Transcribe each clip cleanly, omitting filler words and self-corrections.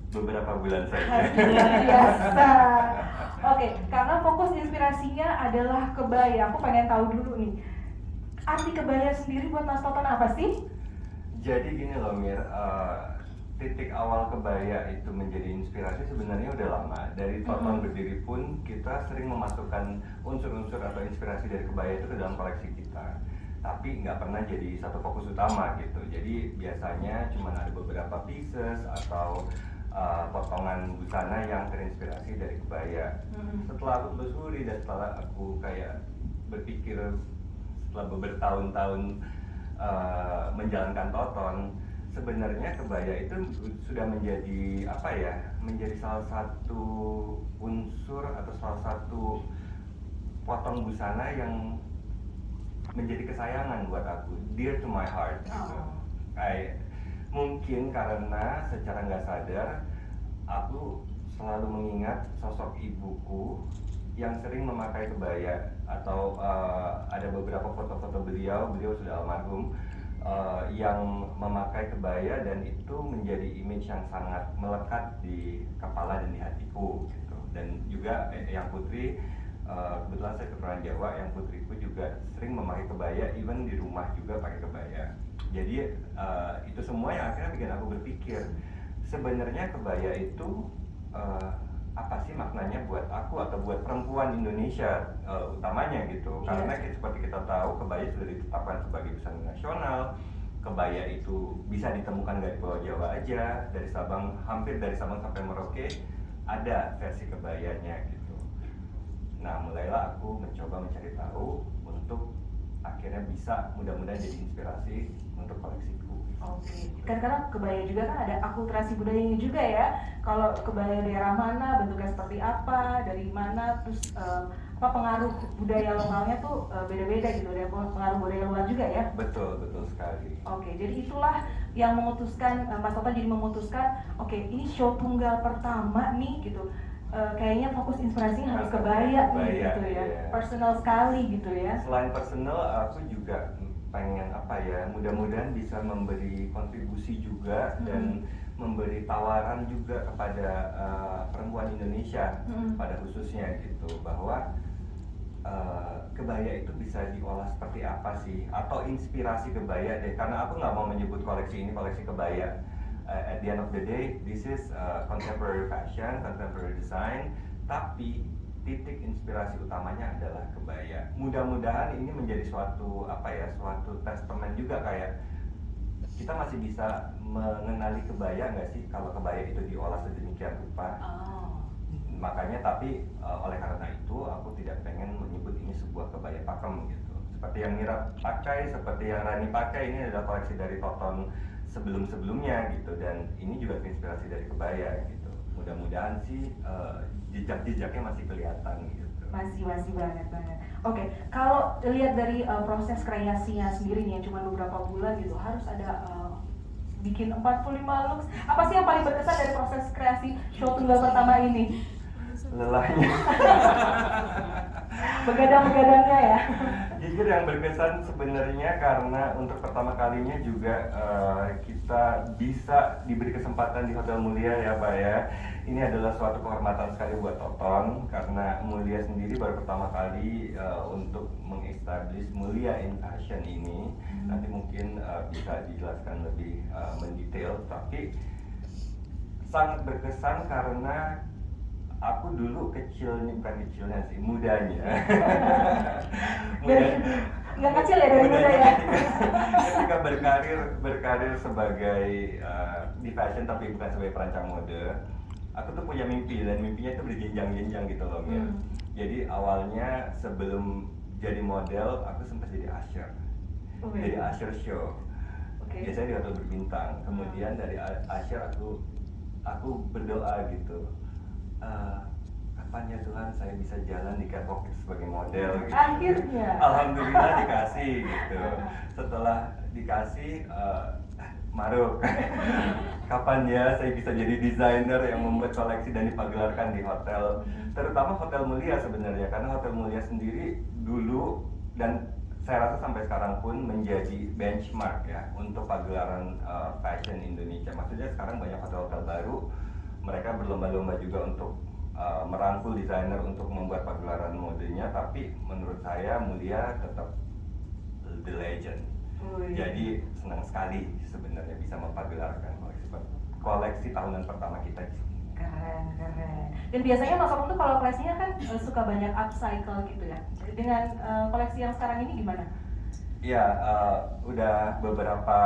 beberapa bulan saja. Luar biasa. Oke, karena fokus inspirasinya adalah kebaya. Aku pengen tahu dulu nih, arti kebaya sendiri buat Mas Toton apa sih? Jadi gini loh Mir, titik awal kebaya itu menjadi inspirasi sebenarnya udah lama. Dari Toton berdiri pun kita sering memasukkan unsur-unsur atau inspirasi dari kebaya itu ke dalam koleksi kita. Tapi nggak pernah jadi satu fokus utama gitu. Jadi biasanya cuma ada beberapa pieces atau potongan busana yang terinspirasi dari kebaya. Setelah aku telusuri dan setelah aku kayak berpikir setelah bertahun-tahun menjalankan Toton, sebenarnya kebaya itu sudah menjadi apa ya, menjadi salah satu unsur atau salah satu potong busana yang menjadi kesayangan buat aku, dear to my heart gitu. Mungkin karena secara nggak sadar aku selalu mengingat sosok ibuku yang sering memakai kebaya atau ada beberapa foto-foto beliau sudah almarhum, yang memakai kebaya dan itu menjadi image yang sangat melekat di kepala dan di hatiku gitu. Dan juga yang putri, kebetulan saya keturunan Jawa, yang putriku juga sering memakai kebaya, even di rumah juga pakai kebaya. Jadi itu semua yang akhirnya bikin aku berpikir sebenarnya kebaya itu apa sih maknanya buat aku atau buat perempuan Indonesia utamanya gitu. Karena seperti kita tahu kebaya sudah ditetapkan sebagai busana nasional. Kebaya itu bisa ditemukan dari Pulau Jawa aja, dari Sabang, hampir dari Sabang sampai Merauke ada versi kebayanya gitu. Nah mulailah aku mencoba mencari tahu untuk akhirnya bisa mudah-mudahan jadi inspirasi untuk koleksiku. Oke, kan karena kebaya juga kan ada akulturasi budayanya juga ya. Kalau kebaya daerah mana, bentuknya seperti apa, dari mana, terus apa pengaruh budaya lokalnya tuh beda-beda gitu. Ada pengaruh budaya luar juga ya. Betul sekali. Oke, jadi itulah yang memutuskan Mas Toto jadi memutuskan, oke ini show tunggal pertama nih gitu. Kayaknya fokus inspirasinya harus kebaya nih gitu ya. Iya. Personal sekali gitu ya. Selain personal, aku juga pengen apa ya, mudah-mudahan bisa memberi kontribusi juga dan memberi tawaran juga kepada perempuan Indonesia pada khususnya gitu, bahwa kebaya itu bisa diolah seperti apa sih, atau inspirasi kebaya deh, karena aku nggak mau menyebut koleksi ini koleksi kebaya. At the end of the day, this is contemporary fashion, contemporary design, tapi titik inspirasi utamanya adalah kebaya. Mudah-mudahan ini menjadi suatu apa ya, suatu testament juga, kayak kita masih bisa mengenali kebaya nggak sih kalau kebaya itu diolah sedemikian rupa. Makanya tapi oleh karena itu aku tidak pengen menyebut ini sebuah kebaya pakem gitu. Seperti yang Mira pakai, seperti yang Rani pakai, ini adalah koleksi dari Toton sebelum-sebelumnya gitu, dan ini juga terinspirasi dari kebaya gitu. Mudah-mudahan sih jejak-jejaknya masih kelihatan gitu. Masih banget. Oke, kalau lihat dari proses kreasinya sendiri nih, cuma beberapa bulan gitu, harus ada bikin 45 looks. Apa sih yang paling berkesan dari proses kreasi show tunggal pertama ini? Lelahnya. Begadang-begadangnya ya. Jujur yang berkesan sebenarnya karena untuk pertama kalinya juga kita bisa diberi kesempatan di Hotel Mulia ya Pak ya. Ini adalah suatu kehormatan sekali buat Toton, karena Mulia sendiri baru pertama kali untuk mengestablish Mulia in Fashion ini. Nanti mungkin bisa dijelaskan lebih mendetail, tapi sangat berkesan karena aku dulu kecilnya, bukan kecilnya sih, mudanya. Nggak kecil ya dari muda ya. Ketika berkarir sebagai di fashion tapi bukan sebagai perancang mode, aku tuh punya mimpi, dan mimpinya itu berjenjang-jenjang gitu loh Mir. Jadi awalnya sebelum jadi model aku sempat jadi usher, jadi usher show. Biasanya di hotel berbintang. Kemudian dari usher aku berdoa gitu, kapan ya Tuhan saya bisa jalan di catwalk sebagai model gitu. Akhirnya Alhamdulillah dikasih gitu. Setelah dikasih, Maruk, kapan ya saya bisa jadi desainer yang membuat koleksi dan dipagelarkan di hotel, terutama Hotel Mulia sebenarnya, karena Hotel Mulia sendiri dulu dan saya rasa sampai sekarang pun menjadi benchmark ya untuk pagelaran fashion Indonesia. Maksudnya sekarang banyak hotel-hotel baru mereka berlomba-lomba juga untuk merangkul desainer untuk membuat pagelaran modenya, tapi menurut saya Mulia tetap the legend. Jadi senang sekali sebenarnya bisa mempagelarkan koleksi tahunan pertama kita di sini. Keren. Dan biasanya Mas Otom tuh kalau koleksinya kan suka banyak upcycle gitu ya. Dengan koleksi yang sekarang ini gimana? Ya, udah beberapa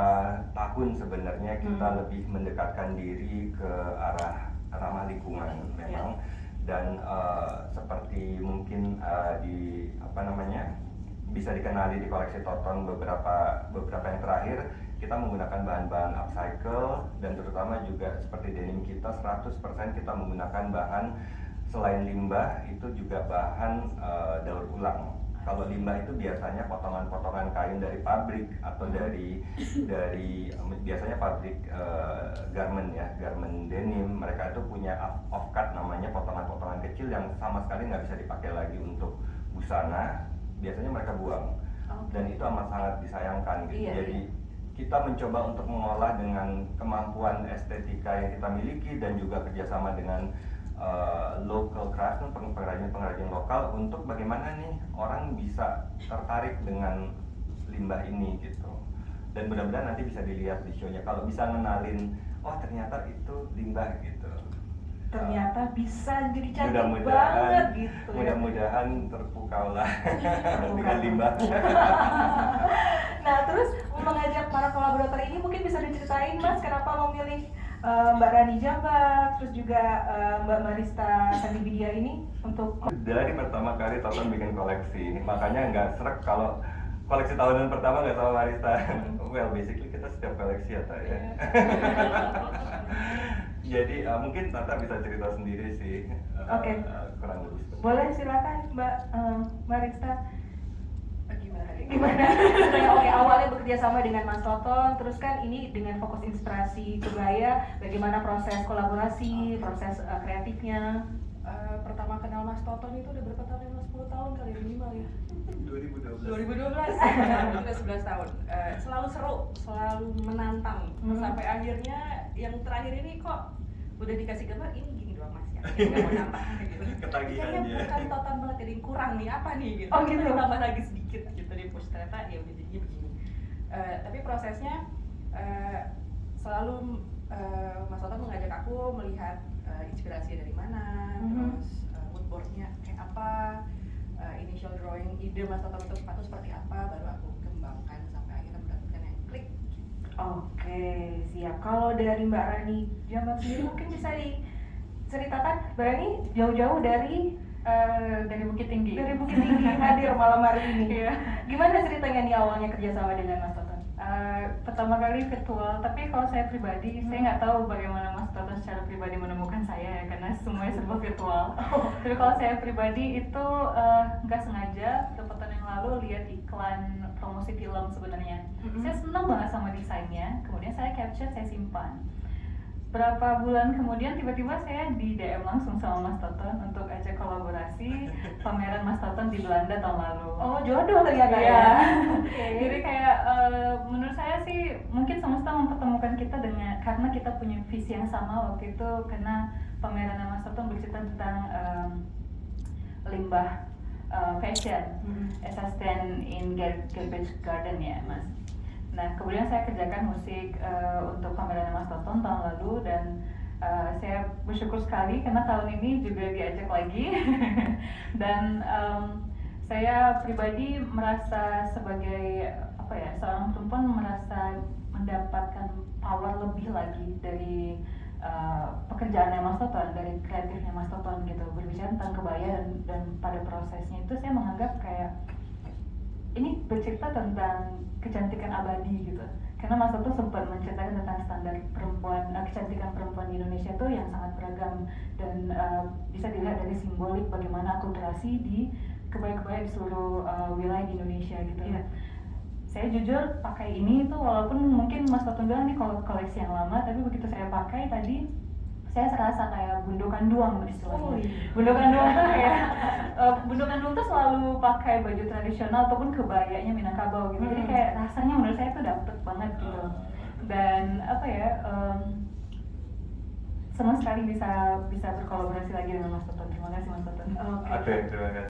tahun sebenarnya kita lebih mendekatkan diri ke arah ramah lingkungan memang. Dan seperti mungkin bisa dikenali di koleksi Toton beberapa yang terakhir, kita menggunakan bahan-bahan upcycle, dan terutama juga seperti denim kita 100% kita menggunakan bahan selain limbah itu juga bahan daur ulang. Kalau limbah itu biasanya potongan-potongan kain dari pabrik atau dari biasanya pabrik garment denim, mereka itu punya offcut namanya, potongan-potongan kecil yang sama sekali nggak bisa dipakai lagi untuk busana, biasanya mereka buang. Dan itu amat sangat disayangkan gitu. Jadi kita mencoba untuk mengolah dengan kemampuan estetika yang kita miliki dan juga kerjasama dengan local craftsman, pengrajin lokal, untuk bagaimana nih orang bisa tertarik dengan limbah ini gitu. Dan mudah-mudahan nanti bisa dilihat di show-nya, kalau bisa ngenalin, oh ternyata itu limbah gitu. Ternyata bisa jadi cantik banget gitu. Mudah-mudahan terpukau lah dengan limbah. Nah, terus mengajak para kolaborator ini mungkin bisa diceritain Mas kenapa memilih Mbak Rani Jambak, terus juga Mbak Marista Sandibidia ini untuk dari pertama kali Toton bikin koleksi, makanya nggak srek kalau koleksi tahunan pertama nggak sama Marista. Well, basically kita setiap koleksi ya, Jadi mungkin Tata bisa cerita sendiri sih. Oke. Kurang lebih. Boleh, silakan Mbak Marista. Gimana? Oke, awalnya bekerja sama dengan Mas Toton, terus kan ini dengan fokus inspirasi kebaya, bagaimana proses kolaborasi, proses kreatifnya? Pertama kenal Mas Toton itu udah berapa tahun? 10 tahun kali minimal ya? 2012. Udah 11 tahun. Selalu seru, selalu menantang. Sampai akhirnya yang terakhir ini kok udah dikasih gambar, ini gini doang Mas ya. Nggak mau nambah gitu. Ketagihan kayaknya bukan Toton banget, jadi kurang nih, apa nih gitu. Oh gitu. Tambah lagi sedikit gitu, di push ternyata ya udah jadinya begini. Tapi prosesnya selalu Mas Toton mengajak aku melihat inspirasi dari mana, terus moodboardnya kayak apa, initial drawing ide Mas Toton untuk sepatu seperti apa, baru aku kembangkan sampai akhirnya mendapatkan yang klik. Oke, siap. Kalau dari Mbak Rani Jambak sendiri mungkin bisa diceritakan, Mbak Rani jauh-jauh dari Bukit Tinggi. Dari Bukit Tinggi hadir malam hari ini. Iya. Gimana ceritanya nih awalnya kerjasama dengan Mas Toton? Pertama kali virtual, tapi kalau saya pribadi, saya nggak tahu bagaimana Mas Toton secara pribadi menemukan saya ya, karena semuanya serba virtual. Tapi kalau saya pribadi itu nggak sengaja, beberapa tahun yang lalu lihat iklan promosi film sebenarnya. Saya senang banget sama desainnya, kemudian saya capture, saya simpan. Berapa bulan kemudian tiba-tiba saya di DM langsung sama Mas Toton untuk ajak kolaborasi pameran Mas Toton di Belanda tahun lalu. Oh, jodoh ternyata ya. Okay. Jadi kayak menurut saya sih mungkin semesta mempertemukan kita karena kita punya visi yang sama waktu itu, karena pameran Mas Toton bercerita tentang limbah fashion as a stand in garbage garden ya Mas. Nah, kemudian saya kerjakan musik untuk pameran Mas Toton tahun lalu, dan saya bersyukur sekali karena tahun ini juga diajak lagi. Dan saya pribadi merasa sebagai seorang perempuan merasa mendapatkan power lebih lagi dari pekerjaannya Mas Toton, dari kreatifnya Mas Toton gitu. Berbicara tentang kebaya dan pada prosesnya itu saya menganggap kayak ini bercerita tentang kecantikan abadi gitu. Karena Mas Toton sempat menceritakan tentang standar perempuan, kecantikan perempuan di Indonesia itu yang sangat beragam, dan bisa dilihat dari simbolik bagaimana akulturasi di kebaya-kebaya di seluruh wilayah di Indonesia gitu. Yeah. Saya jujur pakai ini tuh, walaupun mungkin Mas Toton bilang ini koleksi yang lama, tapi begitu saya pakai tadi saya serasa kayak Bundo Kanduang istilahnya. Bundo Kanduang tuh kayak Bundo Kanduang tuh selalu pakai baju tradisional ataupun kebayanya Minangkabau gitu. Jadi kayak rasanya menurut saya tuh dapet banget gitu. Dan senang sekali bisa berkolaborasi lagi dengan Mas Toton. Terima kasih Mas Toton. Oke. Oke, terima kasih.